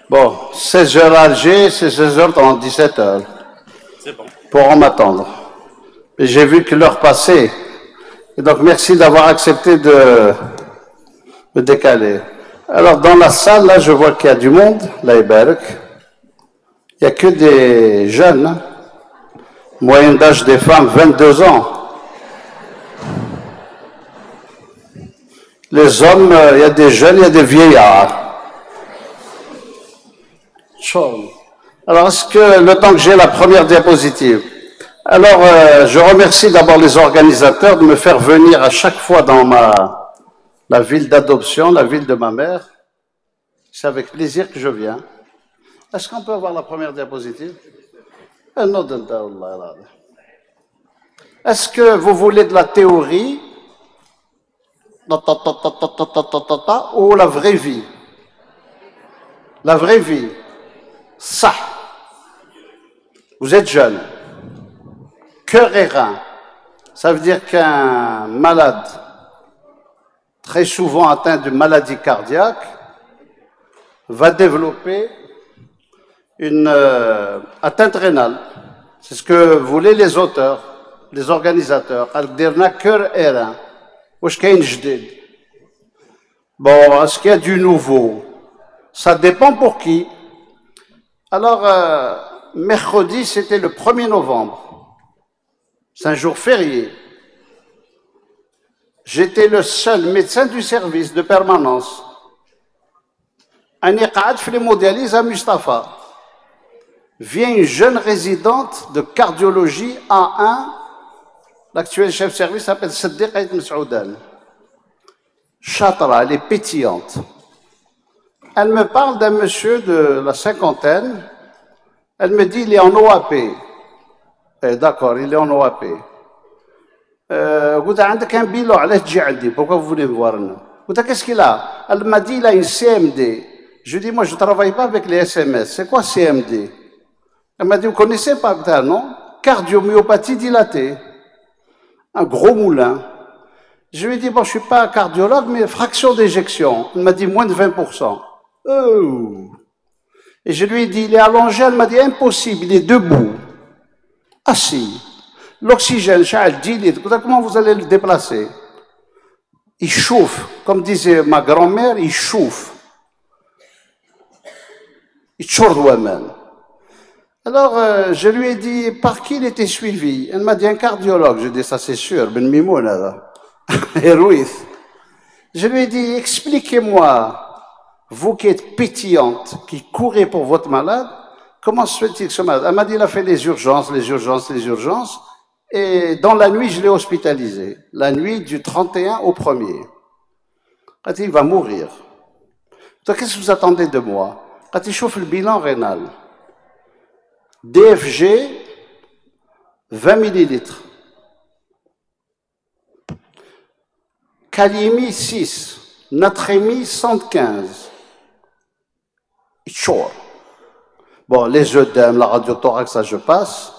Bon, 16 heures à Alger, c'est 16 heures dans 17 heures. C'est bon. Pourront m'attendre. Et j'ai vu que l'heure passait. Et donc, merci d'avoir accepté de me décaler. Alors, dans la salle, là, je vois qu'il y a du monde, là, il n'y a que des jeunes. Moyenne d'âge des femmes, 22 ans. Les hommes, il y a des jeunes, il y a des vieillards. Alors, est-ce que le temps que j'ai la première diapositive? Alors, je remercie d'abord les organisateurs de me faire venir à chaque fois dans la ville d'adoption, la ville de ma mère. C'est avec plaisir que je viens. Est-ce qu'on peut avoir la première diapositive? Est-ce que vous voulez de la théorie ou la vraie vie? La vraie vie. Ça. Vous êtes jeune. Cœur et rein. Ça veut dire qu'un malade, très souvent atteint d'une maladie cardiaque, va développer une atteinte rénale. C'est ce que voulaient les auteurs, les organisateurs. Cœur et rein. Bon, est-ce qu'il y a du nouveau? Ça dépend pour qui. Alors, mercredi, c'était le 1er novembre. C'est un jour férié. J'étais le seul médecin du service de permanence. Un iqad fait l'hémodialyse à Mustapha. Vient une jeune résidente de cardiologie A1. L'actuel chef de service s'appelle Siddiq Aït Msoudan. Chatra, elle est pétillante. Elle me parle d'un monsieur de la cinquantaine. Elle me dit, il est en OAP. D'accord, il est en OAP. Pourquoi vous voulez me voir? Qu'est-ce qu'il a? Elle m'a dit, il a une CMD. Je dis, moi, je ne travaille pas avec les SMS. C'est quoi CMD? Elle m'a dit, vous ne connaissez pas ça, non? Cardiomyopathie dilatée. Un gros moulin. Je lui ai dit, bon, je ne suis pas cardiologue, mais fraction d'éjection. Elle m'a dit, moins de 20%. Oh. Et je lui ai dit, il est allongé. Elle m'a dit, impossible, il est debout. Assis. L'oxygène, 10 litres. Comment vous allez le déplacer? Il chauffe. Comme disait ma grand-mère, il chauffe. Il chauffe même. Alors, je lui ai dit, par qui il était suivi? Elle m'a dit, un cardiologue. Je lui ai dit, ça c'est sûr, Ben Mimoun, Héroïs. Je lui ai dit, expliquez-moi, vous qui êtes pétillante, qui courez pour votre malade, comment se fait-il que ce malade? Elle m'a dit, il a fait les urgences. Et dans la nuit, je l'ai hospitalisé. La nuit du 31 au 1er. Quand il va mourir. Donc, qu'est-ce que vous attendez de moi? Quand il chauffe le bilan rénal. DFG, 20 millilitres. Kaliémie, 6. Natrémie, 115. Chaud. Bon, les œdèmes, la radiothorax, ça je passe.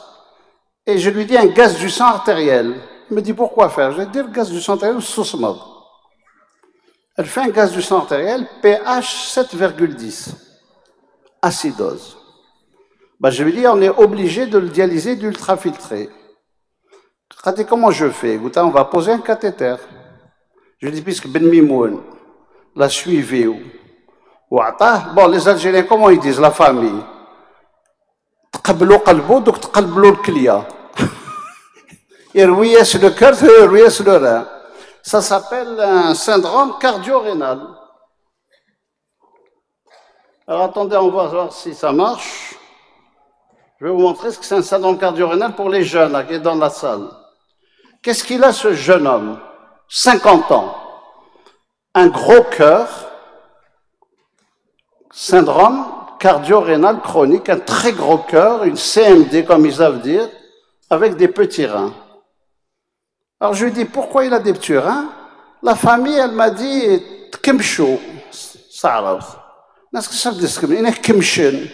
Et je lui dis un gaz du sang artériel. Il me dit pourquoi faire? Je lui dis le gaz du sang artériel, c'est mode. Elle fait un gaz du sang artériel, pH 7,10. Acidose. Ben, je lui dis on est obligé de le dialyser d'ultrafiltrer. Comment je fais? On va poser un cathéter. Je lui dis puisque Ben Mimoun l'a suivi. Bon, les Algériens, comment ils disent, la famille? تقبلوا قلبه دوك تقبلوا الكليه يرويس le cœur يرويس le rein. Ça s'appelle un syndrome cardio-rénal. Alors attendez, on va voir si ça marche. Je vais vous montrer ce que c'est un syndrome cardio-rénal pour les jeunes là, qui est dans la salle. Qu'est-ce qu'il a ce jeune homme? 50 ans. Un gros cœur. Syndrome cardio-rénal chronique, un très gros cœur, une CMD comme ils savent dire, avec des petits reins. Alors je lui dis, pourquoi il a des petits reins? La famille, elle m'a dit, Kemcho, ça alors. Qu'est-ce que ça veut dire? Il est Kemchen.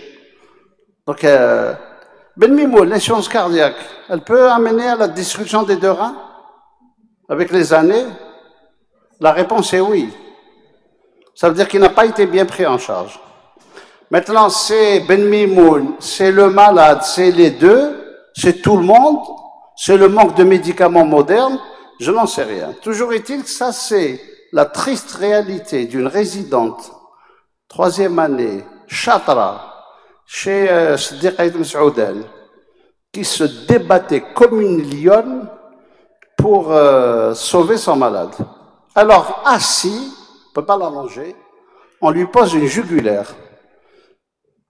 Donc, Ben Mimoun, l'insuffisance cardiaque, elle peut amener à la destruction des deux reins avec les années? La réponse est oui. Ça veut dire qu'il n'a pas été bien pris en charge. Maintenant, c'est Ben Mimoun, c'est le malade, c'est les deux, c'est tout le monde, c'est le manque de médicaments modernes, je n'en sais rien. Toujours est-il que ça, c'est la triste réalité d'une résidente, 3e année, chatra, chez Siddiq Aïd Saoudan, qui se débattait comme une lionne pour sauver son malade. Alors, assis, on ne peut pas l'allonger, on lui pose une jugulaire.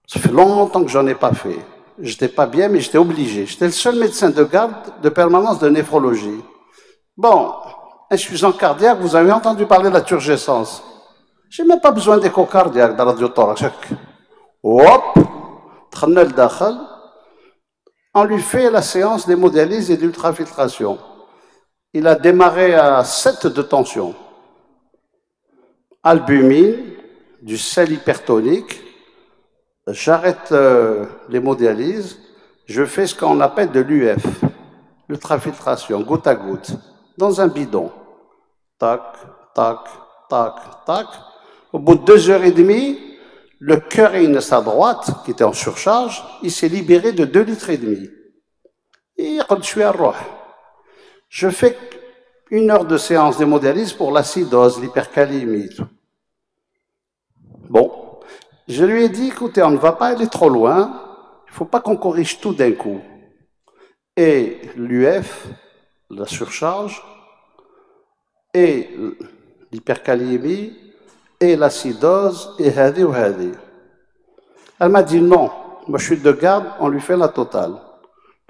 Ça fait longtemps que j'en ai pas fait. J'étais pas bien, mais j'étais obligé. J'étais le seul médecin de garde de permanence de néphrologie. Bon, insuffisance cardiaque, vous avez entendu parler de la turgescence. J'ai même pas besoin d'écho cardiaque dans la radiothoracique. Hop, on lui fait la séance d'hémodialyse et d'ultrafiltration. Il a démarré à 7 de tension. Albumine, du sel hypertonique. J'arrête l'hémodialyse, je fais ce qu'on appelle de l'UF, l'ultrafiltration, goutte à goutte, dans un bidon. Tac, tac, tac, tac. Au bout de 2h30, le cœur à sa droite, qui était en surcharge, il s'est libéré de 2,5 litres. Et quand je suis à Roh, je fais 1 heure de séance d'hémodialyse pour l'acidose, l'hypercalémie. Bon. Je lui ai dit, écoutez, on ne va pas aller trop loin, il ne faut pas qu'on corrige tout d'un coup. Et l'UF, la surcharge, et l'hypercalémie, et l'acidose, et hadi ou hadi. Elle m'a dit non, moi je suis de garde, on lui fait la totale.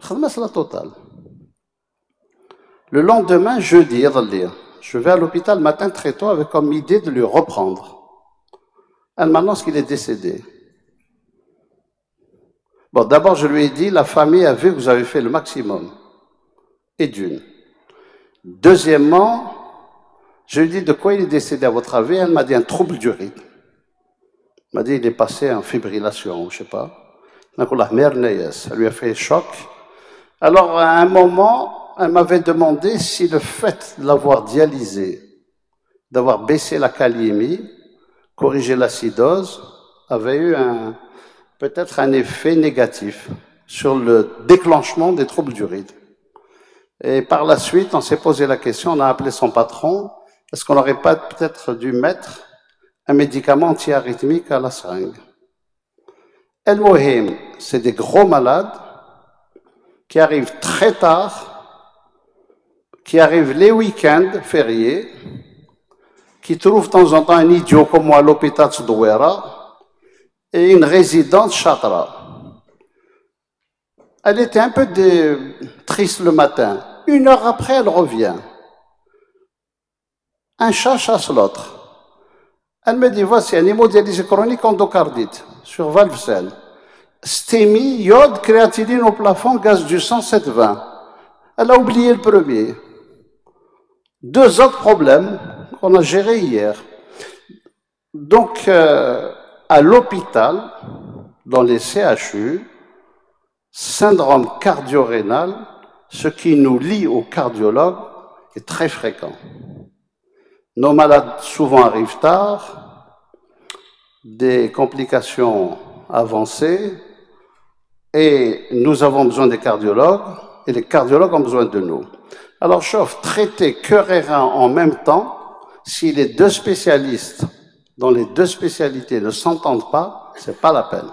C'est la totale. Le lendemain, jeudi, je vais à l'hôpital le matin très tôt avec comme idée de lui reprendre. Elle m'annonce qu'il est décédé. Bon, d'abord, je lui ai dit, la famille a vu que vous avez fait le maximum. Et d'une. Deuxièmement, je lui ai dit, de quoi il est décédé à votre avis? Elle m'a dit, un trouble du rythme. Elle m'a dit, il est passé en fibrillation, je ne sais pas. Elle lui a fait choc. Alors, à un moment, elle m'avait demandé si le fait de l'avoir dialysé, d'avoir baissé la kaliémie, corriger l'acidose, avait eu peut-être un effet négatif sur le déclenchement des troubles du rythme. Et par la suite, on s'est posé la question, on a appelé son patron, est-ce qu'on n'aurait pas peut-être dû mettre un médicament anti-arythmique à la seringue? El Mohim, c'est des gros malades qui arrivent très tard, qui arrivent les week-ends fériés, qui trouve de temps en temps un idiot comme moi à l'hôpital de Douera et une résidente chatra. Elle était un peu triste le matin. 1 heure après, elle revient. Un chat chasse l'autre. Elle me dit, voici un hémodialyse chronique endocardite sur valve saine. Stémie, iode, créatinine au plafond, gaz du sang 7,20. Elle a oublié le premier. 2 autres problèmes qu'on a gérés hier. Donc, à l'hôpital, dans les CHU, syndrome cardio-rénal, ce qui nous lie aux cardiologues est très fréquent. Nos malades souvent arrivent tard, des complications avancées, et nous avons besoin des cardiologues, et les cardiologues ont besoin de nous. Alors, chauffe, traiter cœur et rein en même temps, si les 2 spécialistes dans les 2 spécialités ne s'entendent pas, c'est pas la peine.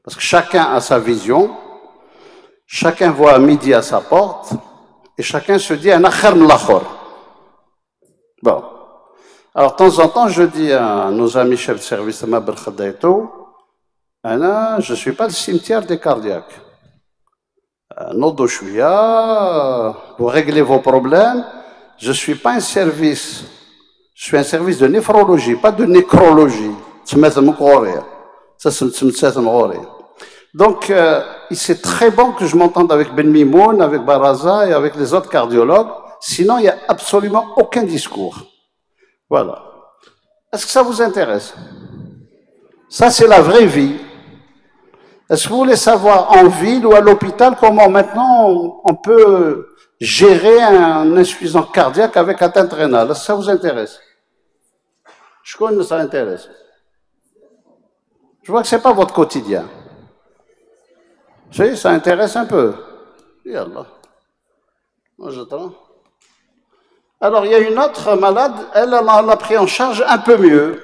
Parce que chacun a sa vision, chacun voit à midi à sa porte, et chacun se dit un akhar m'lakhor. Bon. Alors, de temps en temps, je dis à nos amis chefs de service de Maber Khadaïto, je ne suis pas le cimetière des cardiaques. Vous réglez vos problèmes. Je ne suis pas un service. Je suis un service de néphrologie, pas de nécrologie. Donc, c'est très bon que je m'entende avec Ben Mimoun, avec Baraza et avec les autres cardiologues. Sinon, il n'y a absolument aucun discours. Voilà. Est-ce que ça vous intéresse? Ça, c'est la vraie vie. Est-ce que vous voulez savoir en ville ou à l'hôpital comment maintenant on peut gérer un insuffisance cardiaque avec atteinte rénale? Est-ce que ça vous intéresse? Je connais, ça intéresse. Je vois que ce n'est pas votre quotidien. Si, ça intéresse un peu. Yallah. Moi, j'attends. Alors, il y a une autre malade, elle l'a pris en charge un peu mieux.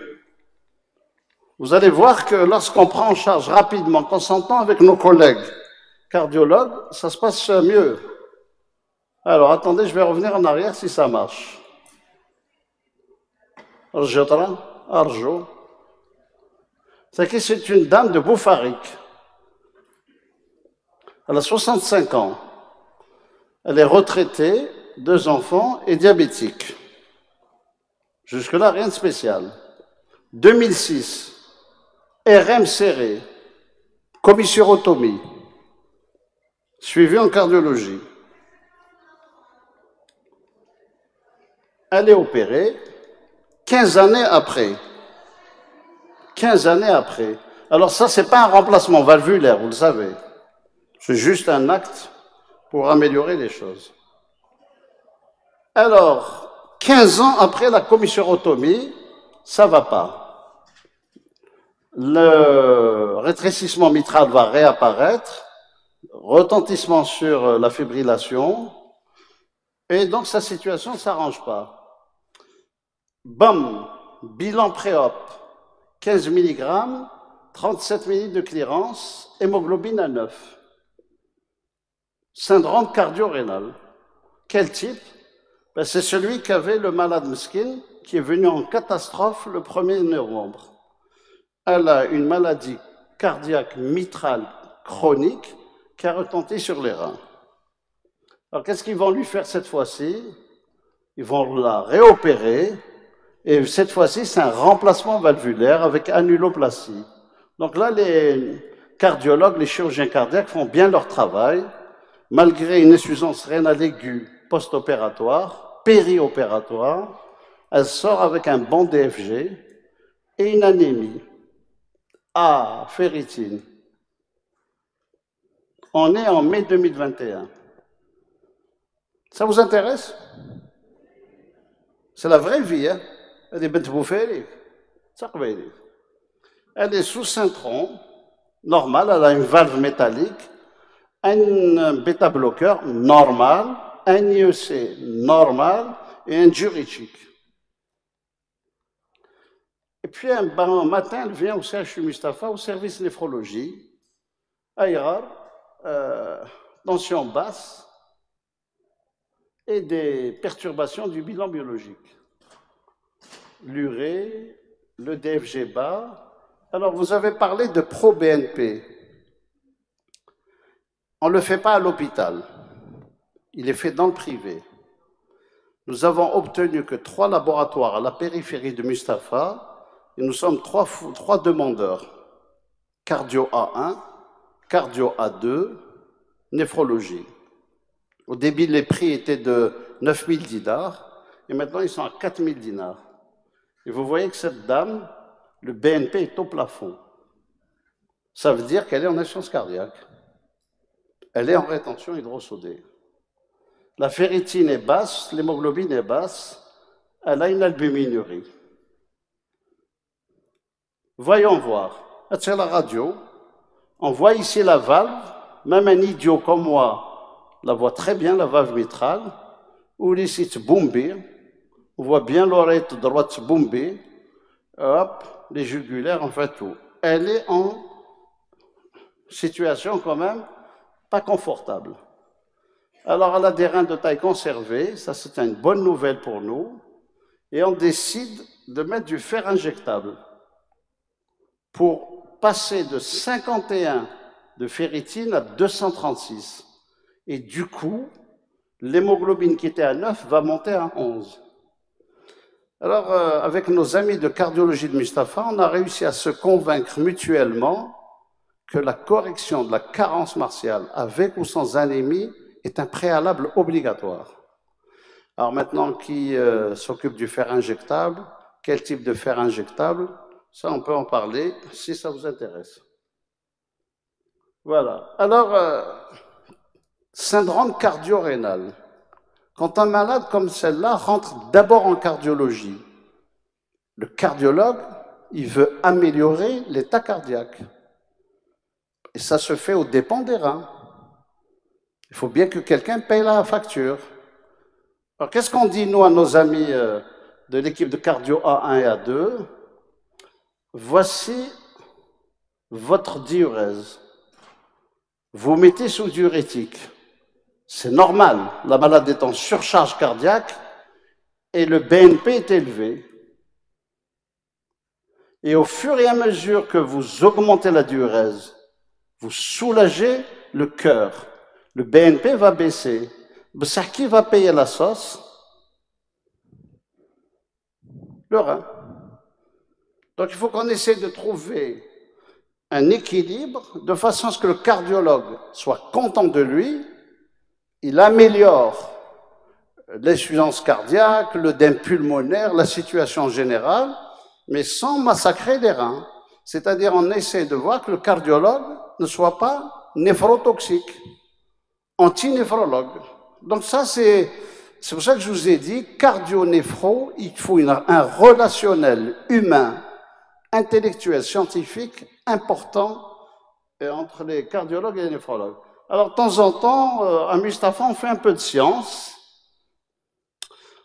Vous allez voir que lorsqu'on prend en charge rapidement, qu'on s'entend avec nos collègues cardiologues, ça se passe mieux. Alors, attendez, je vais revenir en arrière si ça marche. Arjo. C'est une dame de Boufarik. Elle a 65 ans. Elle est retraitée, 2 enfants et diabétique. Jusque-là, rien de spécial. 2006, RM serré, commissurotomie, suivi en cardiologie. Elle est opérée 15 années après. 15 années après. Alors ça, ce n'est pas un remplacement valvulaire, vous le savez. C'est juste un acte pour améliorer les choses. Alors, 15 ans après la commissurotomie, ça ne va pas. Le rétrécissement mitral va réapparaître, retentissement sur la fibrillation, et donc sa situation ne s'arrange pas. Bam, bilan pré-op, 15 mg, 37 minutes de clearance, hémoglobine à 9. Syndrome cardio-rénal. Quel type? Ben, c'est celui qu'avait le malade Meskin, qui est venu en catastrophe le 1er novembre. Elle a une maladie cardiaque mitrale chronique qui a retenti sur les reins. Alors, qu'est-ce qu'ils vont lui faire cette fois-ci? Ils vont la réopérer, et cette fois-ci, c'est un remplacement valvulaire avec annuloplastie. Donc là, les cardiologues, les chirurgiens cardiaques font bien leur travail, malgré une insuffisance rénale aiguë post-opératoire, périopératoire. Elle sort avec un bon DFG et une anémie. Ah, ferritine. On est en mai 2021. Ça vous intéresse? C'est la vraie vie, hein? Elle est sous syntron, normal, elle a une valve métallique, un bêta-bloqueur normal, un IEC normal et un diurétique. Et puis un matin, elle vient au CHU Mustapha, au service néphrologie, AIRAR, tension basse et des perturbations du bilan biologique. L'urée, le DFG bas. Alors, vous avez parlé de pro-BNP. On ne le fait pas à l'hôpital. Il est fait dans le privé. Nous avons obtenu que 3 laboratoires à la périphérie de Mustapha, et nous sommes 3 demandeurs. Cardio A1, cardio A2, néphrologie. Au début, les prix étaient de 9 000 dinars, et maintenant ils sont à 4 000 dinars. Et vous voyez que cette dame, le BNP est au plafond. Ça veut dire qu'elle est en insuffisance cardiaque. Elle est en rétention hydrosodée. La ferritine est basse, l'hémoglobine est basse, elle a une albuminurie. Voyons voir. C'est la radio. On voit ici la valve. Même un idiot comme moi la voit très bien, la valve mitrale. Ou ici, bombé. On voit bien l'oreille droite bombée. Hop, les jugulaires, en fait tout. Elle est en situation quand même pas confortable. Alors, elle a des reins de taille conservée. Ça, c'est une bonne nouvelle pour nous. Et on décide de mettre du fer injectable pour passer de 51 de ferritine à 236. Et du coup, l'hémoglobine qui était à 9 va monter à 11. Alors, avec nos amis de cardiologie de Mustapha, on a réussi à se convaincre mutuellement que la correction de la carence martiale, avec ou sans anémie, est un préalable obligatoire. Alors maintenant, qui s'occupe du fer injectable? Quel type de fer injectable? Ça, on peut en parler si ça vous intéresse. Voilà. Alors, syndrome cardio-rénal. Quand un malade comme celle-là rentre d'abord en cardiologie, le cardiologue il veut améliorer l'état cardiaque. Et ça se fait aux dépens des reins. Il faut bien que quelqu'un paye la facture. Alors, qu'est-ce qu'on dit, nous, à nos amis de l'équipe de cardio A1 et A2? Voici votre diurèse. Vous mettez sous diurétique. C'est normal, la malade est en surcharge cardiaque et le BNP est élevé. Et au fur et à mesure que vous augmentez la diurèse, vous soulagez le cœur. Le BNP va baisser. Mais qui va payer la sauce? Le rein. Donc il faut qu'on essaie de trouver un équilibre de façon à ce que le cardiologue soit content de lui, il améliore l'insuffisance cardiaque, l'œdème pulmonaire, la situation générale, mais sans massacrer les reins. C'est-à-dire on essaie de voir que le cardiologue ne soit pas néphrotoxique, anti-néphrologue. Donc ça, c'est pour ça que je vous ai dit, cardio-néphro, il faut un relationnel humain, intellectuel, scientifique important entre les cardiologues et les néphrologues. Alors, de temps en temps, à Mustapha, on fait un peu de science.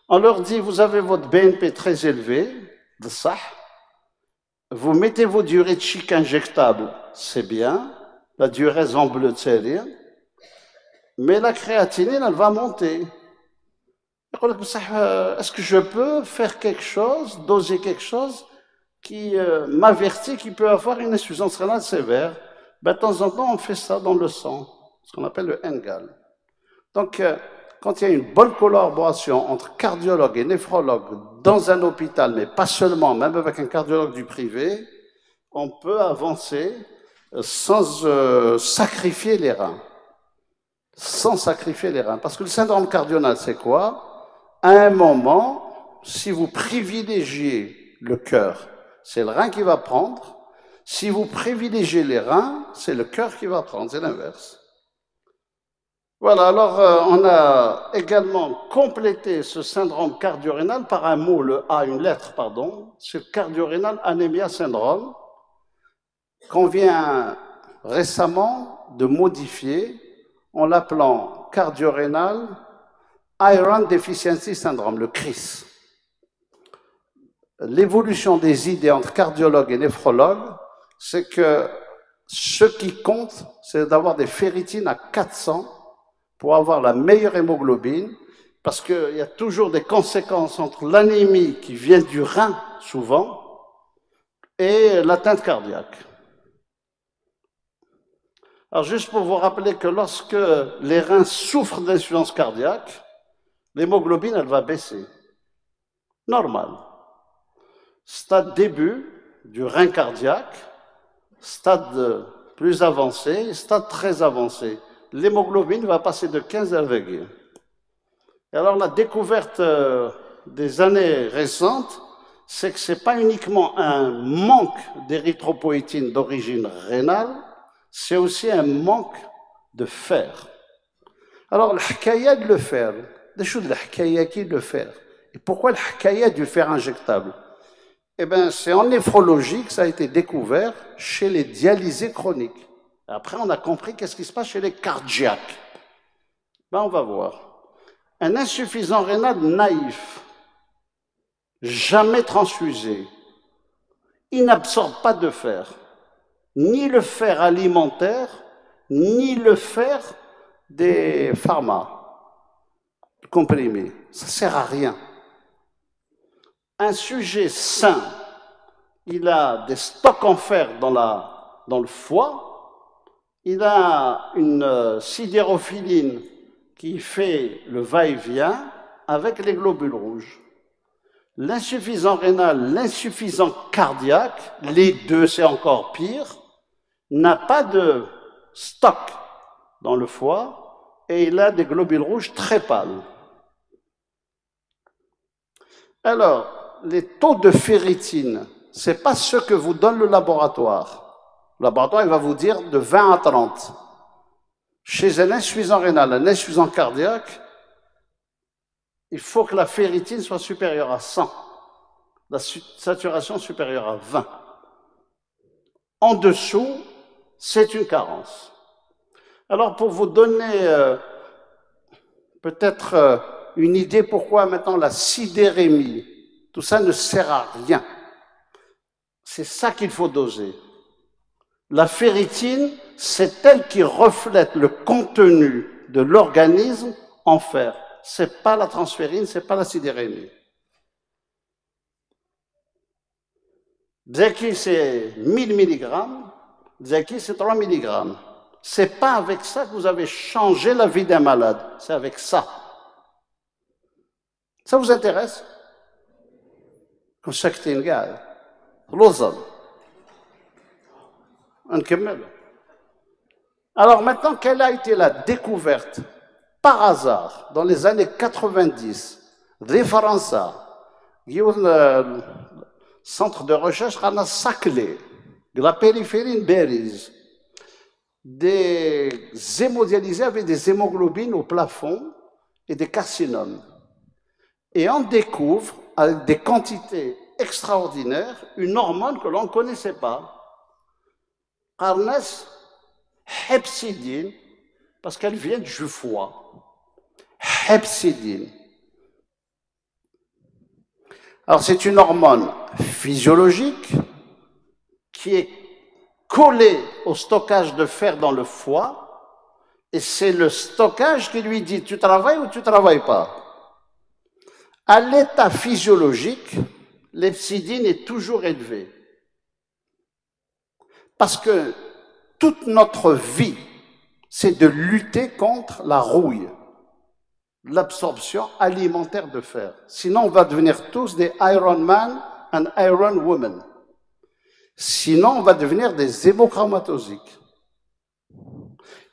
On leur dit, vous avez votre BNP très élevé, de ça. Vous mettez vos diurétiques injectables, c'est bien. La diurèse en bleu, c'est rien. Mais la créatinine, elle va monter. Est-ce que je peux faire quelque chose, doser quelque chose qui m'avertit qu'il peut avoir une insuffisance rénale sévère? Ben, de temps en temps, on fait ça dans le sang, ce qu'on appelle le NGAL. Donc, quand il y a une bonne collaboration entre cardiologue et néphrologue dans un hôpital, mais pas seulement, même avec un cardiologue du privé, on peut avancer sans sacrifier les reins. Sans sacrifier les reins. Parce que le syndrome cardiaque, c'est quoi? À un moment, si vous privilégiez le cœur, c'est le rein qui va prendre. Si vous privilégiez les reins, c'est le cœur qui va prendre, c'est l'inverse. Voilà, alors on a également complété ce syndrome cardio-rénal par un mot, le A, une lettre, pardon, c'est cardio-rénal anémia syndrome, qu'on vient récemment de modifier en l'appelant cardio-rénal Iron Deficiency Syndrome, le CRIS. L'évolution des idées entre cardiologues et néphrologues, c'est que ce qui compte, c'est d'avoir des ferritines à 400 pour avoir la meilleure hémoglobine, parce qu'il y a toujours des conséquences entre l'anémie qui vient du rein, souvent, et l'atteinte cardiaque. Alors, juste pour vous rappeler que lorsque les reins souffrent d'insuffisance cardiaque, l'hémoglobine, elle va baisser. Normal. Stade début du rein cardiaque, stade plus avancé, stade très avancé. L'hémoglobine va passer de 15 à 20. Et alors la découverte des années récentes, c'est que ce n'est pas uniquement un manque d'érythropoïétine d'origine rénale, c'est aussi un manque de fer. Alors le hkaya de le fer, des choses de hkaya qui de le fer. Et pourquoi le hkaya du fer injectable? Eh bien, c'est en néphrologie que ça a été découvert chez les dialysés chroniques. Après, on a compris qu'est-ce qui se passe chez les cardiaques. Ben, on va voir. Un insuffisant rénal naïf, jamais transfusé, il n'absorbe pas de fer, ni le fer alimentaire, ni le fer des pharma comprimés. Ça ne sert à rien. Un sujet sain, il a des stocks en fer dans le foie, il a une sidérophiline qui fait le va-et-vient avec les globules rouges. L'insuffisant rénal, l'insuffisant cardiaque, les deux c'est encore pire, n'a pas de stock dans le foie et il a des globules rouges très pâles. Alors, les taux de ferritine, ce n'est pas ce que vous donne le laboratoire. Le laboratoire, il va vous dire de 20 à 30. Chez un insuffisant rénal, un insuffisant cardiaque, il faut que la ferritine soit supérieure à 100. la saturation supérieure à 20. En dessous, c'est une carence. Alors, pour vous donner peut-être une idée pourquoi maintenant la sidérémie, tout ça ne sert à rien. C'est ça qu'il faut doser. La ferritine, c'est elle qui reflète le contenu de l'organisme en fer. C'est pas la transférine, c'est pas la sidérémie. Zeki, c'est 1000 mg. Zeki, c'est 3 mg. C'est pas avec ça que vous avez changé la vie d'un malade. C'est avec ça. Ça vous intéresse? كون ساكتين قاعد لوزل نكمل. Alors maintenant, quelle a été la découverte par hasard dans les années 90 des Français, le centre de recherche à Saclay, de la périphérie de Bériz, des hémodialysés avec des hémoglobines au plafond et des carcinomes. Et on découvre, avec des quantités extraordinaires, une hormone que l'on ne connaissait pas. Carnes hepsidine, parce qu'elle vient du foie. Hepsidine. Alors c'est une hormone physiologique qui est collée au stockage de fer dans le foie, et c'est le stockage qui lui dit tu travailles ou tu ne travailles pas. À l'état physiologique, l'hepsidine est toujours élevée. Parce que toute notre vie, c'est de lutter contre la rouille, l'absorption alimentaire de fer. Sinon, on va devenir tous des Iron Man and Iron Woman. Sinon, on va devenir des hémochromatosiques.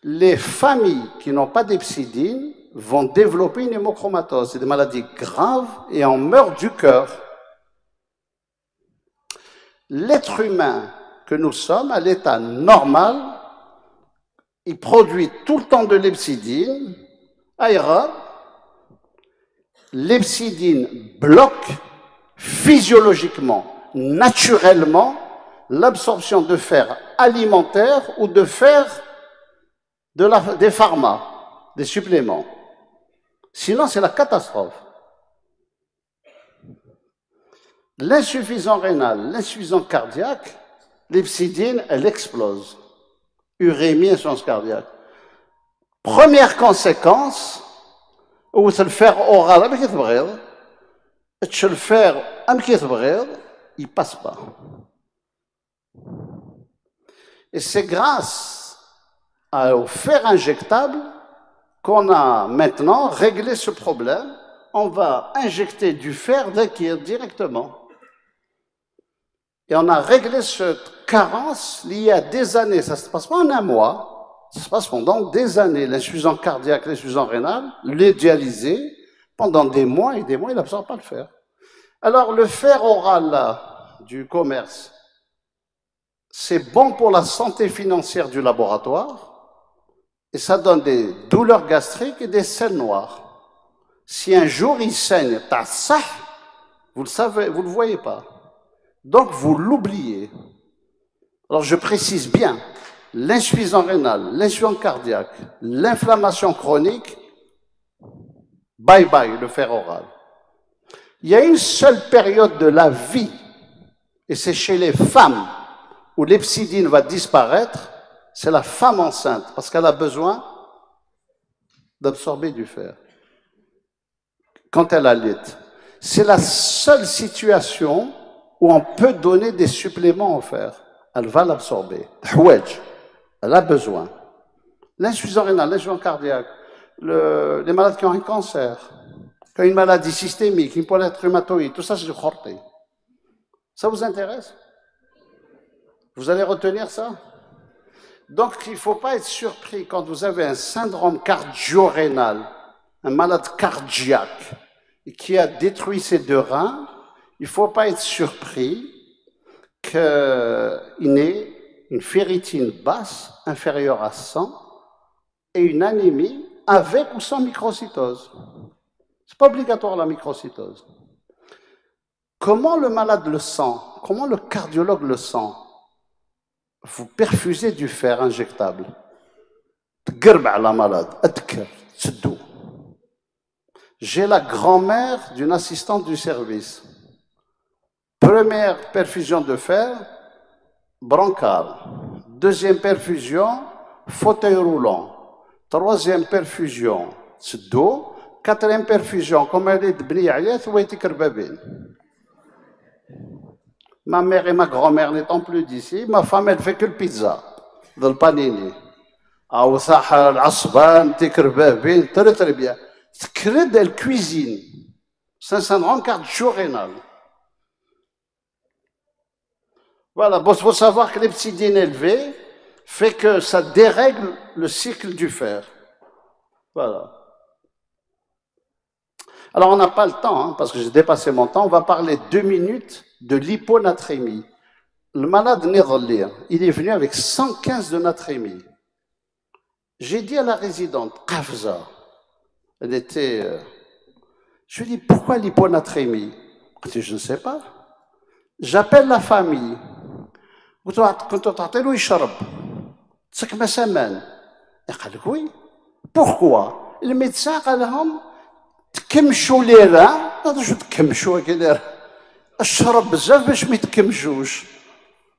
Les familles qui n'ont pas d'hepsidine vont développer une hémochromatose. C'est des maladies graves et on meurt du cœur. L'être humain que nous sommes, à l'état normal, il produit tout le temps de l'hepsidine, aérobe. L'hepsidine bloque physiologiquement, naturellement, l'absorption de fer alimentaire ou de fer des pharma, des suppléments. Sinon, c'est la catastrophe. L'insuffisance rénale, l'insuffisance cardiaque, l'hepsidine, elle explose. Urémie, insuffisance cardiaque. Première conséquence, où c'est le fer oral, avec le fer, il ne passe pas. Et c'est grâce au fer injectable qu'on a maintenant réglé ce problème. On va injecter du fer directement. Et on a réglé cette carence liée à des années. Ça ne se passe pas en un mois, ça se passe pendant des années. L'insuffisance cardiaque, l'insuffisance rénale, les dialysés, pendant des mois et des mois, il n'absorbe pas le fer. Alors, le fer oral là, du commerce, c'est bon pour la santé financière du laboratoire et ça donne des douleurs gastriques et des selles noires. Si un jour il saigne, ça, vous le savez, vous ne le voyez pas. Donc vous l'oubliez. Alors je précise bien, l'insuffisance rénale, l'insuffisance cardiaque, l'inflammation chronique, bye bye le fer oral. Il y a une seule période de la vie, et c'est chez les femmes, où l'hepsidine va disparaître, c'est la femme enceinte, parce qu'elle a besoin d'absorber du fer. Quand elle allait. C'est la seule situation où on peut donner des suppléments en fer. Elle va l'absorber. Elle a besoin. L'insuffisance rénale, l'insuffisance cardiaque, les malades qui ont un cancer, qui ont une maladie systémique, une polyarthrite rhumatoïde, tout ça c'est du khorti. Ça vous intéresse? Vous allez retenir ça? Donc il ne faut pas être surpris quand vous avez un syndrome cardio-rénal, un malade cardiaque, qui a détruit ses deux reins, il ne faut pas être surpris qu'il n'ait une ferritine basse, inférieure à 100, et une anémie avec ou sans microcytose. Ce n'est pas obligatoire la microcytose. Comment le malade le sent? Comment le cardiologue le sent? Vous perfusez du fer injectable. تقرب على malade, أتكر, تسدو. J'ai la grand-mère d'une assistante du service. Première perfusion de fer, brancard. Deuxième perfusion, fauteuil roulant. Troisième perfusion, تسدو. Quatrième perfusion, comme elle est de Bni Ayat, ou était Kerbabine. Ma mère et ma grand-mère n'étant plus d'ici, ma femme, elle fait que le pizza, dans le panini. أو صح العصبان تكربابين très bien. تكرد elle cuisine. C'est un syndrome cardio-rénal. Voilà, il faut savoir que les l'heptidine élevée fait que ça dérègle le cycle du fer. Voilà. Alors on n'a pas le temps, hein, parce que j'ai dépassé mon temps, on va parler 2 minutes de l'hyponatrémie. Le malade Nidhalir, il est venu avec 115 de natrémie. J'ai dit à la résidente, Kafza, elle était... je lui ai dit, pourquoi l'hyponatrémie? Elle dit, je ne sais pas. J'appelle la famille. كنت تعطي له يشرب تسكمه سمان قال لك وي بوركوا الميدسان قال لهم تكمشوا لي راه هذا شو تكمشوا كذا الشرب بزاف باش ما يتكمشوش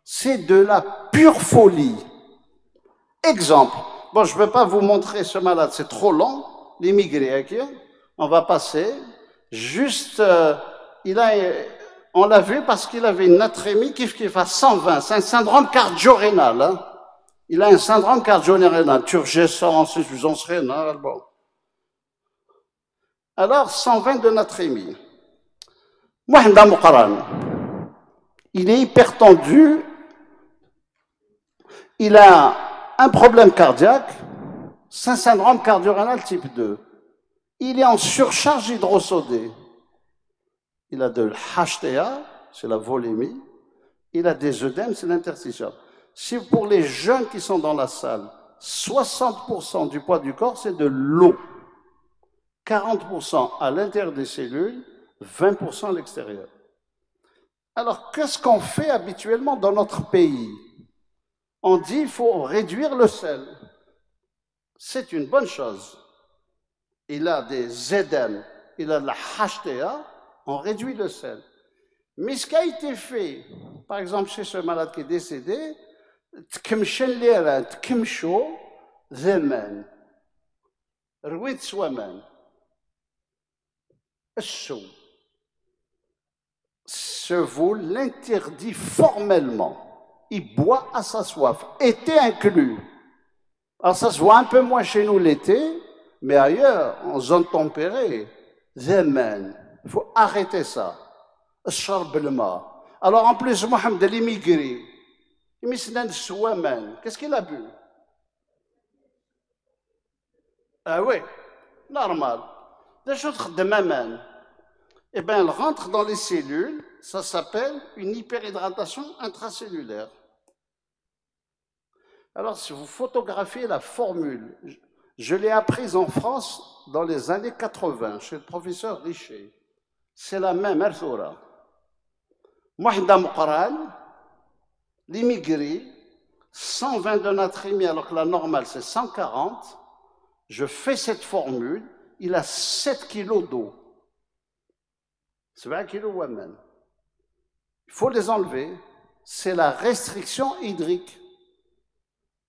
c'est de la pure folie. Exemple, bon je ne peux pas vous montrer ce malade, c'est trop long, l'immigré, okay? On va passer, juste on l'a vu parce qu'il avait une natrémie qui fait 120. C'est un syndrome cardio-rénal. Hein. Il a un syndrome cardio-rénal. Turgescence, insuffisance rénale. Bon. Alors, 120 de natrémie. Mohamed Mouqaran. Il est hypertendu. Il a un problème cardiaque. C'est un syndrome cardio-rénal type 2. Il est en surcharge hydrosodée. Il a de l'HTA, c'est la volémie. Il a des œdèmes, c'est l'interstitium. Si pour les jeunes qui sont dans la salle, 60% du poids du corps, c'est de l'eau. 40% à l'intérieur des cellules, 20% à l'extérieur. Alors, qu'est-ce qu'on fait habituellement dans notre pays? On dit qu'il faut réduire le sel. C'est une bonne chose. Il a des œdèmes, il a de la HTA, on réduit le sel. Mais ce qui a été fait, par exemple chez ce malade qui est décédé, تكمشن ليرة تكمشو زمان رويت سوامان السو se vous l'interdit formellement. Il boit à sa soif, été inclus. Alors ça se voit un peu moins chez nous l'été, mais ailleurs, en zone tempérée, زمان. Il faut arrêter ça. Alors en plus, Mohamed, l'immigré, qu'est-ce qu'il a bu? Ah oui, normal. Des choses de maman. Eh bien, elle rentre dans les cellules, ça s'appelle une hyperhydratation intracellulaire. Alors, si vous photographiez la formule, je l'ai apprise en France dans les années 80, chez le professeur Richer. C'est la même, Ersoura. Mohamed Mouqaran, l'immigré, 120 de natrémie alors que la normale c'est 140. Je fais cette formule, il a 7 kilos d'eau. C'est 20 kilos Wamen. Il faut les enlever. C'est la restriction hydrique.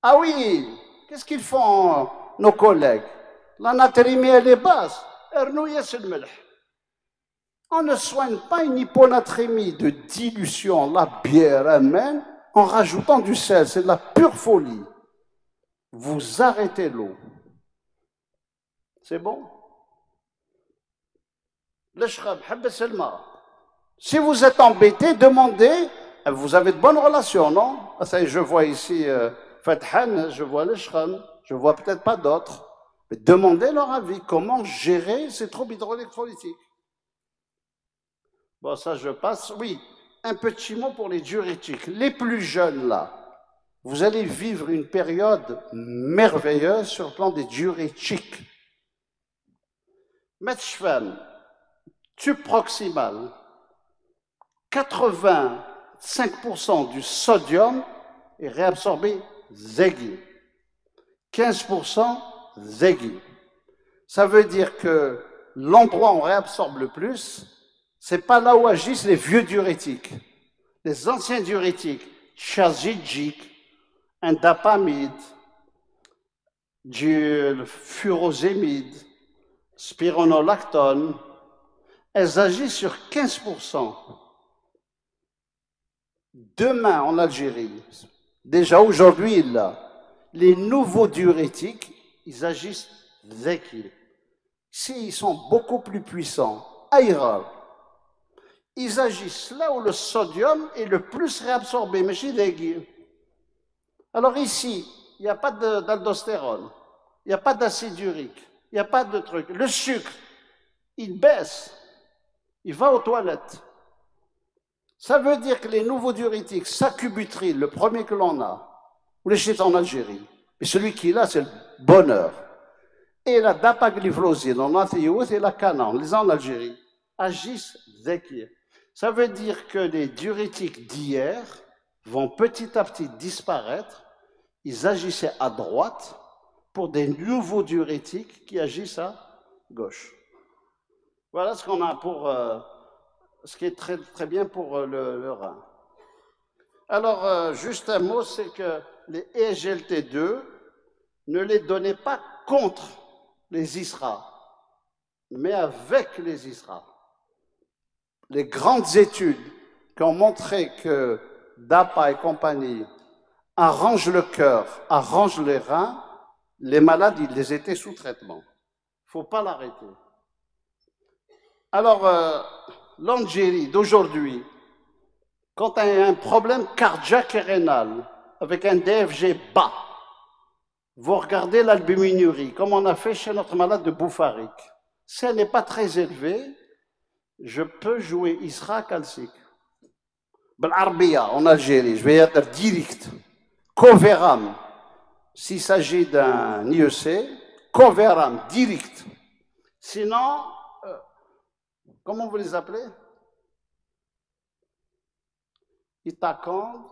Ah oui, qu'est-ce qu'ils font nos collègues? La natrémie elle est basse. Ernouya c'est le melh. On ne soigne pas une hyponatrémie de dilution, la bière amène, en rajoutant du sel. C'est de la pure folie. Vous arrêtez l'eau. C'est bon? Si vous êtes embêté, demandez. Vous avez de bonnes relations, non? Je vois ici Fathan, je vois l'Eshram, je vois peut-être pas d'autres. Mais demandez leur avis. Comment gérer ces troubles hydroélectrolytiques? Bon, ça je passe. Oui, un petit mot pour les diurétiques. Les plus jeunes là, vous allez vivre une période merveilleuse sur le plan des diurétiques. Metchfam, tube proximal, 85% du sodium est réabsorbé Zegi. 15% Zegi. Ça veut dire que l'endroit où on réabsorbe le plus, c'est pas là où agissent les vieux diurétiques. Les anciens diurétiques, chazidjik, indapamide, du furosémide, spironolactone, elles agissent sur 15%. Demain, en Algérie, déjà aujourd'hui, les nouveaux diurétiques, ils agissent zeki. Ici, ils sont beaucoup plus puissants. Aïra, ils agissent là où le sodium est le plus réabsorbé, mais chez les. Alors ici, il n'y a pas d'aldostérone, il n'y a pas d'acide urique, il n'y a pas de truc. Le sucre, il baisse, il va aux toilettes. Ça veut dire que les nouveaux diurétiques, sacubitril, le premier que l'on a, vous les chez en Algérie, et celui qui est là, c'est le bonheur. Et la dapagliflozine, on a et la cana, on les a en Algérie, agissent zeki. Ça veut dire que les diurétiques d'hier vont petit à petit disparaître. Ils agissaient à droite pour des nouveaux diurétiques qui agissent à gauche. Voilà ce qu'on a pour, ce qui est très, très bien pour le rein. Alors, juste un mot, c'est que les EGLT2, ne les donnez pas contre les ISRA, mais avec les ISRA. Les grandes études qui ont montré que DAPA et compagnie arrangent le cœur, arrangent les reins, les malades, ils les étaient sous traitement. Il ne faut pas l'arrêter. Alors, l'Algérie d'aujourd'hui, quand il y a un problème cardiaque et rénal, avec un DFG bas, vous regardez l'albuminurie, comme on a fait chez notre malade de Boufarik. Si elle n'est pas très élevée, je peux jouer Isra calcique. Belarbia, en Algérie, je vais être direct. Coveram, s'il s'agit d'un IEC, Coveram, direct. Sinon, comment vous les appelez? Itacond,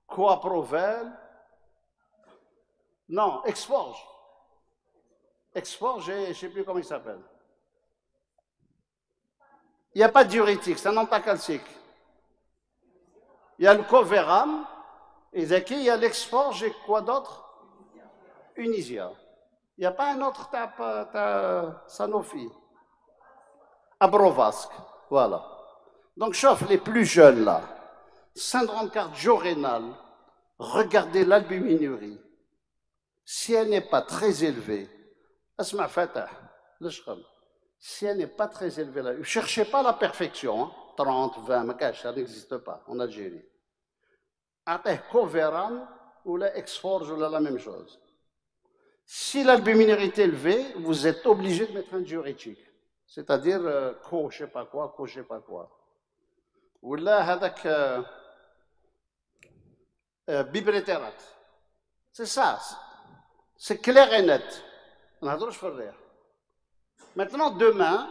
Coaprovel, non, Exforge. Exforge, je ne sais plus comment il s'appelle. Il n'y a pas de diurétique, c'est un anticalcique. Il y a le Coveram, et Zeki, il y a l'Exforge et quoi d'autre? Unisia. Il n'y a pas un autre Sanofi. Abrovasque, voilà. Donc, chauffe les plus jeunes là. Syndrome cardio-rénal, regardez l'albuminurie. Si elle n'est pas très élevée, asma fatah, si elle n'est pas très élevée là, ne cherchez pas la perfection, hein, 30, 20, ça n'existe pas en Algérie. Après, Coveram ou la Exforge ou la même chose. Si l'albuminurie est élevée, vous êtes obligé de mettre un diurétique. C'est-à-dire, co, je ne sais pas quoi, co, je ne sais pas quoi. Ou là, avec bibrétérat. C'est ça. C'est clair et net. On a d'autres choses. Maintenant, demain,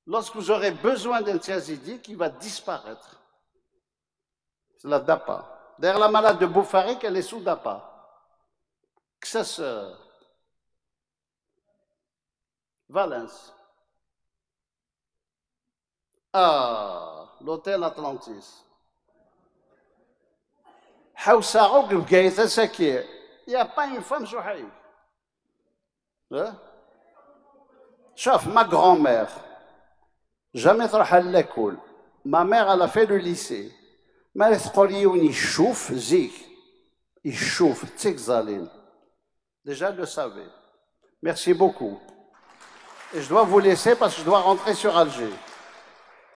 lorsque vous aurez besoin d'un thiazidique, il va disparaître. C'est la DAPA. D'ailleurs, la malade de Boufarik, elle est sous DAPA. Xasseur. Valence. Ah, l'hôtel Atlantis. Haousarouk, Bgaïta Sakir. Il n'y a pas une femme sur Haïf. Hein? Chef, ma grand-mère, jamais travaillé à l'école. Ma mère, elle a fait le lycée. Mais elle il chauffe, zik. Il chauffe, tzikzalin. Déjà, elle le savait. Merci beaucoup. Et je dois vous laisser parce que je dois rentrer sur Alger.